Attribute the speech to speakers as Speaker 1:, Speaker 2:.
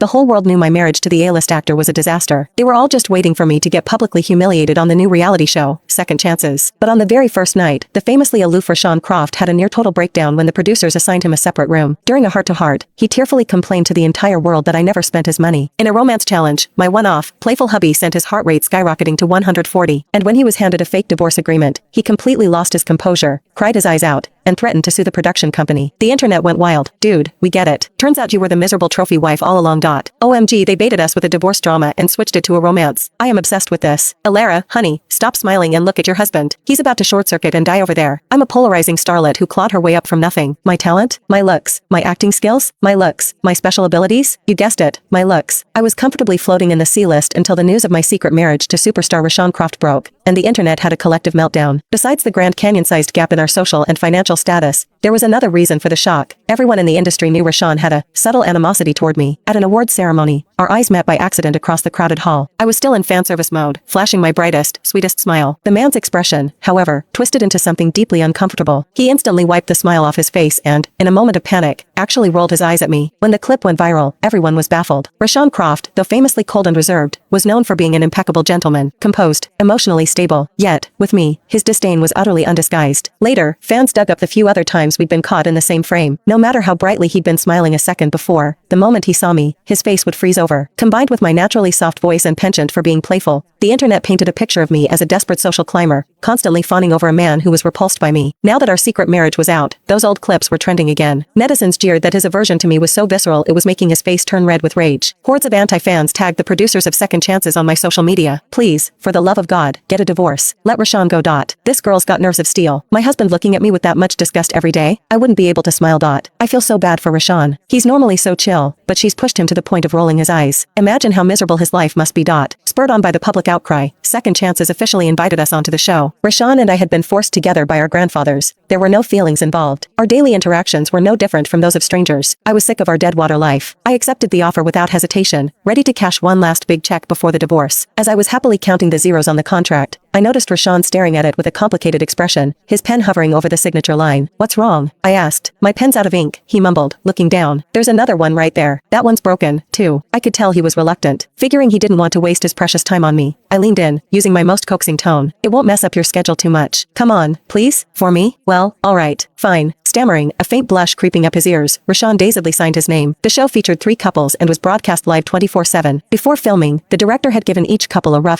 Speaker 1: The whole world knew my marriage to the A-list actor was a disaster. They were all just waiting for me to get publicly humiliated on the new reality show, Second Chances. But on the very first night, the famously aloof Rashawn Croft had a near-total breakdown when the producers assigned him a separate room. During a heart-to-heart, he tearfully complained to the entire world that I never spent his money. In a romance challenge, my one-off, playful hubby sent his heart rate skyrocketing to 140, and when he was handed a fake divorce agreement, he completely lost his composure, cried his eyes out, and threatened to sue the production company. The internet went wild. Dude, we get it. Turns out you were the miserable trophy wife all along. OMG, they baited us with a divorce drama and switched it to a romance. I am obsessed with this. Alara, honey, stop smiling and look at your husband. He's about to short circuit and die over there. I'm a polarizing starlet who clawed her way up from nothing. My talent? My looks? My acting skills? My looks? My special abilities? You guessed it, my looks. I was comfortably floating in the C-list until the news of my secret marriage to superstar Rashawn Croft broke, and the internet had a collective meltdown. Besides the Grand Canyon-sized gap in our social and financial status, there was another reason for the shock. Everyone in the industry knew Rashawn had a subtle animosity toward me. At an awards ceremony, our eyes met by accident across the crowded hall. I was still in fan service mode, flashing my brightest, sweetest smile. The man's expression, however, twisted into something deeply uncomfortable. He instantly wiped the smile off his face and, in a moment of panic, actually rolled his eyes at me. When the clip went viral, everyone was baffled. Rashawn Croft, though famously cold and reserved, was known for being an impeccable gentleman, composed, emotionally stable. Yet, with me, his disdain was utterly undisguised. Later, fans dug up the few other times we'd been caught in the same frame. No matter how brightly he'd been smiling a second before, the moment he saw me, his face would freeze over. Combined with my naturally soft voice and penchant for being playful, the internet painted a picture of me as a desperate social climber, constantly fawning over a man who was repulsed by me. Now that our secret marriage was out, those old clips were trending again. Netizens jeered that his aversion to me was so visceral it was making his face turn red with rage. Hordes of anti-fans tagged the producers of Second Chances on my social media. Please, for the love of God, get a divorce. Let Rashawn go. This girl's got nerves of steel. My husband looking at me with that much disgust every day? I wouldn't be able to smile. I feel so bad for Rashawn. He's normally so chill, but she's pushed him to the point of rolling his eyes. Imagine how miserable his life must be. Spurred on by the public outcry, Second Chances officially invited us onto the show. Rashawn and I had been forced together by our grandfathers. There were no feelings involved. Our daily interactions were no different from those of strangers. I was sick of our deadwater life. I accepted the offer without hesitation, ready to cash one last big check before the divorce. As I was happily counting the zeros on the contract, I noticed Rashawn staring at it with a complicated expression, his pen hovering over the signature line. What's wrong? I asked. My pen's out of ink, he mumbled, looking down. There's another one right there. That one's broken, too. I could tell he was reluctant. Figuring he didn't want to waste his precious time on me, I leaned in, using my most coaxing tone. It won't mess up your schedule too much. Come on, please? For me? Well, alright, fine. Stammering, a faint blush creeping up his ears, Rashawn dazedly signed his name. The show featured 3 couples and was broadcast live 24/7. Before filming, the director had given each couple a rough